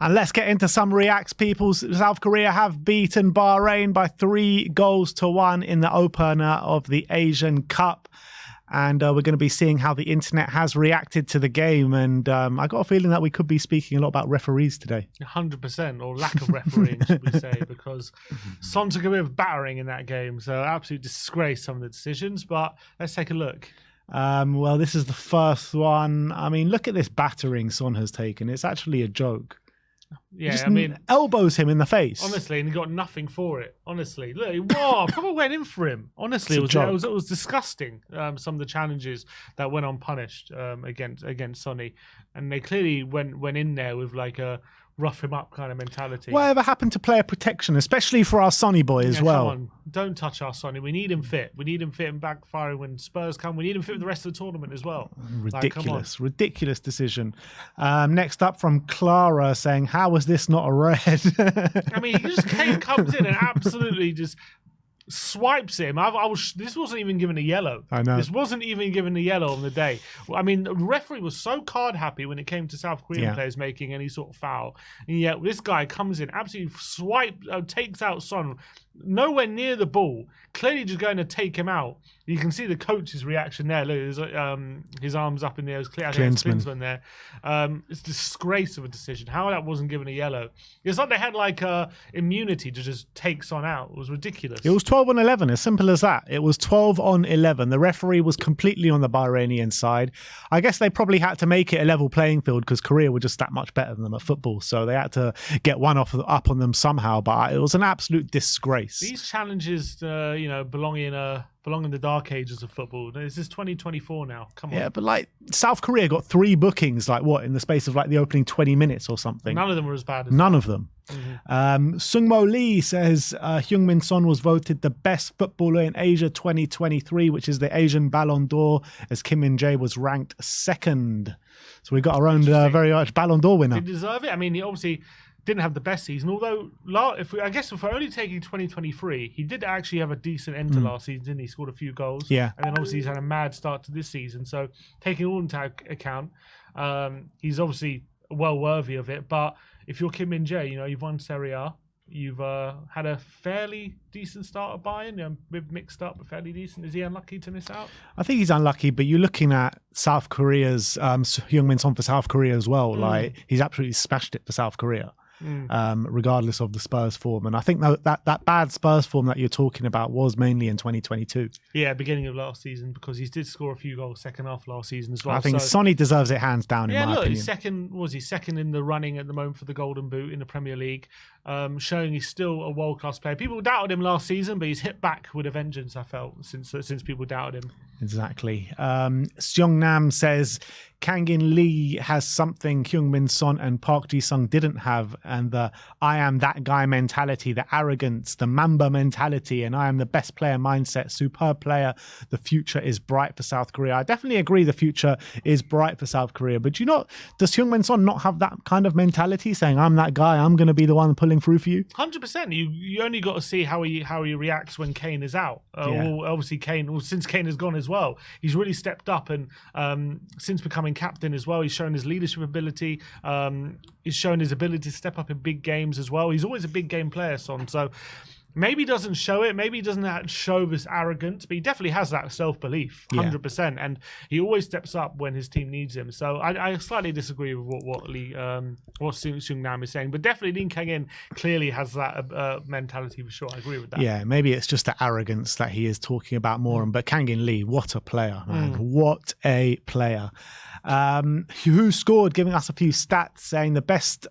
And let's get into some reacts, people. South Korea have beaten Bahrain by 3-1 in the opener of the Asian Cup. And we're going to be seeing how the internet has reacted to the game. And I got a feeling that we could be speaking a lot about referees today. 100%, or lack of refereeing, should we say, because Son took a bit of battering in that game. So absolute disgrace, some of the decisions. But let's take a look. Well, this is the first one. I mean, look at this battering Son has taken. It's actually a joke. Yeah, just I mean, elbows him in the face. Honestly, and he got nothing for it. Honestly, look, whoa, probably went in for him. Honestly, it was disgusting. Some of the challenges that went unpunished against Sonny, and they clearly went in there with like a rough him up kind of mentality. Whatever happened to player protection, especially for our Sonny boy as well? Come on, don't touch our Sonny. We need him fit. We need him fit and backfiring when Spurs come. We need him fit with the rest of the tournament as well. Ridiculous decision. Next up from Clara saying, "How was this not a red?" I mean, he just comes in and absolutely just swipes him. This wasn't even given a yellow. I know. This wasn't even given a yellow on the day. I mean, the referee was so card happy when it came to South Korean players making any sort of foul. And yet this guy comes in, absolutely takes out Son, nowhere near the ball, clearly just going to take him out. You can see the coach's reaction there. Look, his arms up in the air. It was clear. I think it's Klinsmann there. It's a disgrace of a decision. How that wasn't given a yellow. It's like they had like immunity to just take Son out. It was ridiculous. It was 12-11, as simple as that. It was 12-11. The referee was completely on the Bahrainian side. I guess they probably had to make it a level playing field because Korea were just that much better than them at football. So they had to get one up on them somehow. But it was an absolute disgrace. These challenges, belong in the dark ages of football. This is 2024 now. Come on. Yeah, but like South Korea got 3 bookings, like what, in the space of like the opening 20 minutes or something. None of them were as bad as None of them. Sungmo Lee says Heung-min Son was voted the best footballer in Asia 2023, which is the Asian Ballon d'Or, as Kim Min-jae was ranked 2nd. So we got our own very much Ballon d'Or winner. Did he deserve it? I mean, he obviously didn't have the best season, although if we're only taking 2023, he did actually have a decent end to last season, didn't he? Scored a few goals. Yeah. And then obviously he's had a mad start to this season. So taking all into account, he's obviously well worthy of it. But if you're Kim Min-jae, you've won Serie A, you've had a fairly decent start at Bayern, mixed up, but fairly decent. Is he unlucky to miss out? I think he's unlucky, but you're looking at South Korea's Heung-min Son for South Korea as well. Like, he's absolutely smashed it for South Korea. Regardless of the Spurs form. And I think that bad Spurs form that you're talking about was mainly in 2022. Yeah, beginning of last season, because he did score a few goals second half last season as well. I think Sonny deserves it hands down, in my opinion. He's second in the running at the moment for the Golden Boot in the Premier League, showing he's still a world-class player. People doubted him last season, but he's hit back with a vengeance, I felt, since people doubted him. Exactly. Seong Nam says, Kang-in Lee has something Heung-min Son and Park Ji-sung didn't have, and the I am that guy mentality, the arrogance, the Mamba mentality, and I am the best player mindset. Superb player. The future is bright for South Korea. I definitely agree the future is bright for South Korea, but does Heung-min Son not have that kind of mentality, saying I'm that guy, I'm going to be the one pulling through for you? 100%. You only got to see how he reacts when Kane is out. Obviously since Kane has gone as well, he's really stepped up, and since becoming captain as well, he's shown his leadership ability. He's shown his ability to step up in big games as well. He's always a big game player, Son. So maybe he doesn't show it. Maybe he doesn't show this arrogance, but he definitely has that self-belief, 100%. And he always steps up when his team needs him. So I slightly disagree with what Seong Nam is saying, but definitely Lee Kang-in clearly has that mentality for sure. I agree with that. Yeah, maybe it's just the arrogance that he is talking about more. But Kang-in Lee, what a player, man. What a player. Who scored, giving us a few stats, saying the best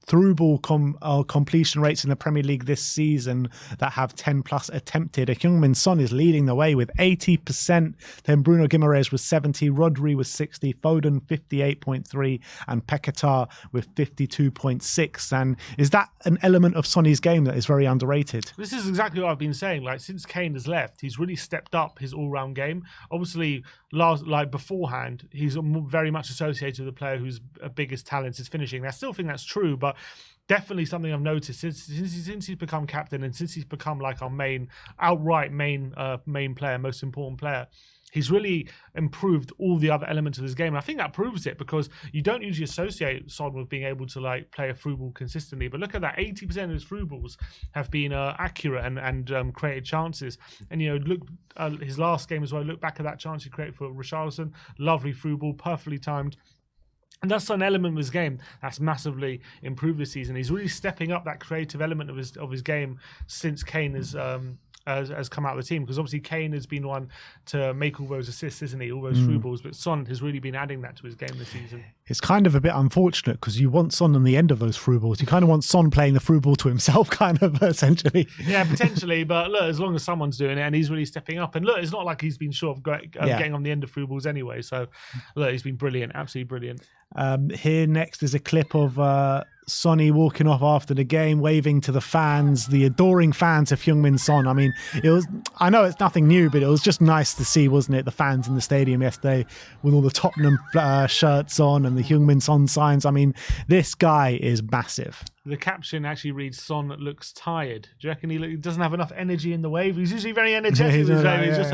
through ball completion rates in the Premier League this season that have 10 plus attempted. Heung-min Son is leading the way with 80%. Then Bruno Guimaraes was 70, Rodri was 60, Foden 58.3, and Paquetá with 52.6. And is that an element of Sonny's game that is very underrated? This is exactly what I've been saying. Like, since Kane has left, he's really stepped up his all-round game. Obviously, beforehand, he's very much associated with the player whose biggest talent is finishing. I still think that's true, but definitely something I've noticed since he's become captain and since he's become like our outright main player, most important player. He's really improved all the other elements of his game. And I think that proves it, because you don't usually associate Son with being able to like play a through ball consistently. But look at that, 80% of his through balls have been accurate and created chances. And, you know, look, his last game as well, look back at that chance he created for Richarlison. Lovely through ball, perfectly timed. And that's an element of his game that's massively improved this season. He's really stepping up that creative element of his game since Kane has come out of the team, because obviously Kane has been one to make all those assists, isn't he? All those through balls, but Son has really been adding that to his game this season. It's kind of a bit unfortunate because you want Son on the end of those through balls. You kind of want Son playing the through ball to himself, kind of, essentially. Yeah, potentially. But look, as long as someone's doing it and he's really stepping up, and look, it's not like he's been short of getting on the end of through balls anyway. So look, he's been brilliant, absolutely brilliant. Here next is a clip of Sonny walking off after the game, waving to the fans, the adoring fans of Kang-in and Son. I mean, I know it's nothing new, but it was just nice to see, wasn't it? The fans in the stadium yesterday with all the Tottenham shirts on and the Kang-in and Son signs. I mean, this guy is massive. The caption actually reads, "Son looks tired." Do you reckon he doesn't have enough energy in the wave? He's usually very energetic. He's just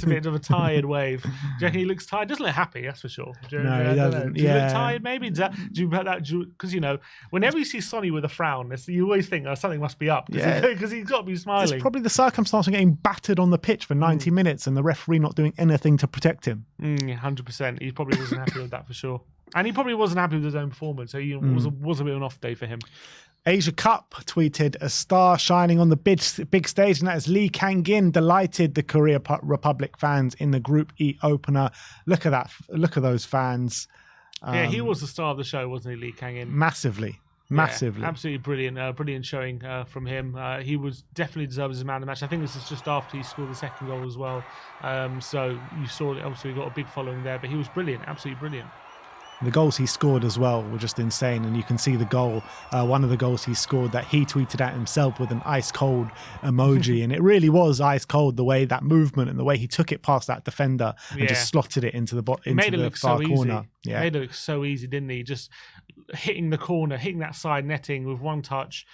a bit of a tired wave. Do you reckon he looks tired? Doesn't look happy, that's for sure. No, he doesn't. Do you look tired? Maybe. Do you put that? Because you know, whenever you see Sonny with a frown, you always think, "Oh, something must be up," because he's got to be smiling. It's probably the circumstance of getting battered on the pitch for 90 minutes and the referee not doing anything to protect him. 100%. He probably wasn't happy with that for sure. And he probably wasn't happy with his own performance. So it was a bit of an off day for him. Asia Cup tweeted, "A star shining on the big stage," and that is Lee Kang-in. Delighted the Korea Republic fans in the Group E opener. Look at that. Look at those fans. Yeah, he was the star of the show, wasn't he, Lee Kang-in? Massively. Yeah, absolutely brilliant. Brilliant showing from him. He was definitely deserves his man of the match. I think this is just after he scored the second goal as well. So you saw that obviously he got a big following there, but he was brilliant. Absolutely brilliant. The goals he scored as well were just insane, and you can see the goal, one of the goals he scored that he tweeted out himself with an ice cold emoji, and it really was ice cold, the way that movement and the way he took it past that defender and just slotted it into the far corner. Yeah, made it look so easy, didn't he? Just hitting the corner, hitting that side netting with one touch.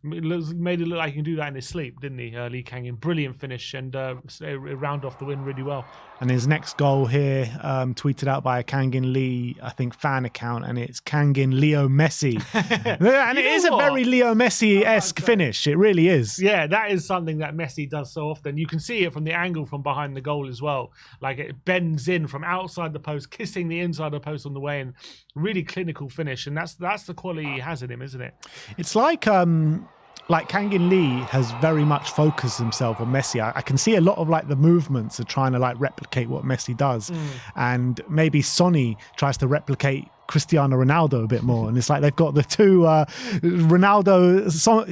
Made it look like he can do that in his sleep, didn't he? Lee Kang-in, brilliant finish, and round off the win really well. And his next goal here, tweeted out by a Kang-in Lee, I think, fan account, and it's Kang-in Leo Messi. And it is a very Leo Messi-esque finish. It really is. Yeah, that is something that Messi does so often. You can see it from the angle from behind the goal as well. Like it bends in from outside the post, kissing the inside of the post on the way in. Really clinical finish, and that's the quality he has in him, isn't it? It's like Kang-in Lee has very much focused himself on Messi. I can see a lot of like the movements are trying to like replicate what Messi does, and maybe Sonny tries to replicate Cristiano Ronaldo a bit more. And it's like they've got the two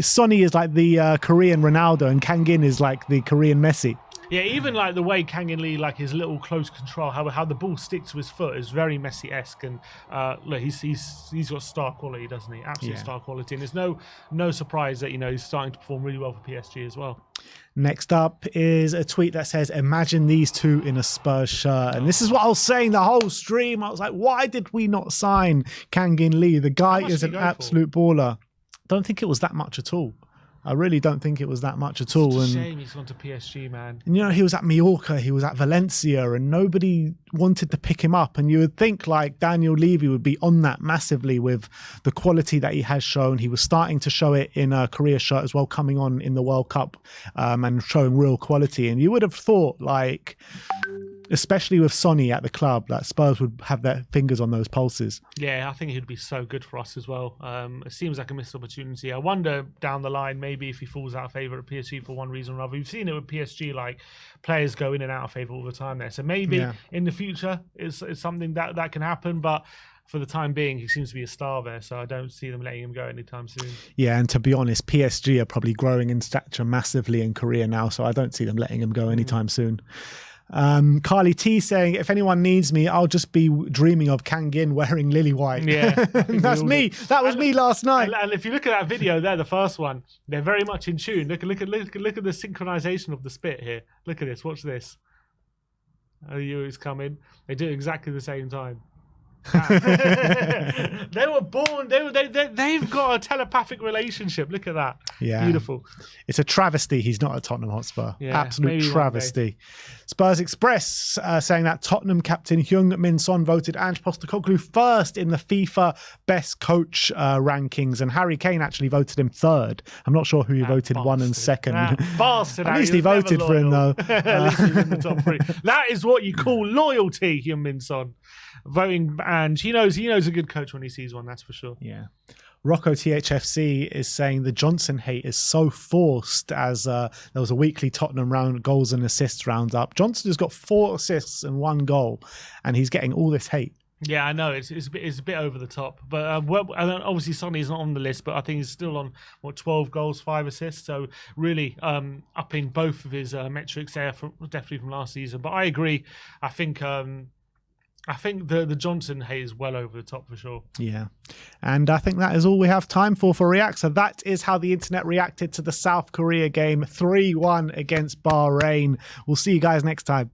Sonny is like the Korean Ronaldo, and Kang-in is like the Korean Messi. Yeah, even like the way Kang-in Lee, like his little close control, how the ball sticks to his foot is very Messi-esque, and look, he's got star quality, doesn't he? Absolute star quality, and there's no surprise that he's starting to perform really well for PSG as well. Next up is a tweet that says, "Imagine these two in a Spurs shirt." And this is what I was saying the whole stream. I was like, why did we not sign Kang-in Lee? The guy is an absolute baller. Don't think it was that much at all. I really don't think it was that much at all. It's a shame he's gone to PSG, man. And, he was at Mallorca, he was at Valencia, and nobody wanted to pick him up. And you would think like Daniel Levy would be on that massively with the quality that he has shown. He was starting to show it in a Korea shirt as well, coming on in the World Cup and showing real quality. And you would have thought, like, especially with Sonny at the club, that Spurs would have their fingers on those pulses. Yeah, I think he'd be so good for us as well. It seems like a missed opportunity. I wonder down the line, maybe if he falls out of favour at PSG for one reason or another. We've seen it with PSG, like players go in and out of favour all the time there. So maybe in the future it's something that can happen, but for the time being, he seems to be a star there, so I don't see them letting him go anytime soon. Yeah, and to be honest, PSG are probably growing in stature massively in Korea now, so I don't see them letting him go anytime soon. Carly T saying, "If anyone needs me, I'll just be dreaming of Kang-in wearing lily white." Yeah, that's me. That was me last night. And if you look at that video there, the first one, they're very much in tune. Look at the synchronization of the spit here. Look at this. Watch this. Oh, it's coming. They do it exactly the same time. They were born. They've got a telepathic relationship. Look at that. Yeah, beautiful. It's a travesty he's not at Tottenham Hotspur. Yeah, absolute travesty. Spurs Express saying that Tottenham captain Kang-in and Son voted Ange Postecoglou first in the FIFA best coach rankings, and Harry Kane actually voted him third. I'm not sure who he voted one and second. At least he voted for him though. At least he's in the top three. That is what you call loyalty, Kang-in and Son. Voting, and he knows a good coach when he sees one, that's for sure. Yeah. Rocco THFC is saying the Johnson hate is so forced, as there was a weekly Tottenham round goals and assists roundup. Johnson has got 4 assists and 1 goal, and he's getting all this hate. Yeah, I know it's a bit over the top, but well, and obviously Sonny's not on the list, but I think he's still on 12 goals, 5 assists. So really upping both of his metrics there, definitely from last season. But I agree. I think the Johnson hate is well over the top for sure. Yeah. And I think that is all we have time for REAX. So that is how the internet reacted to the South Korea game 3-1 against Bahrain. We'll see you guys next time.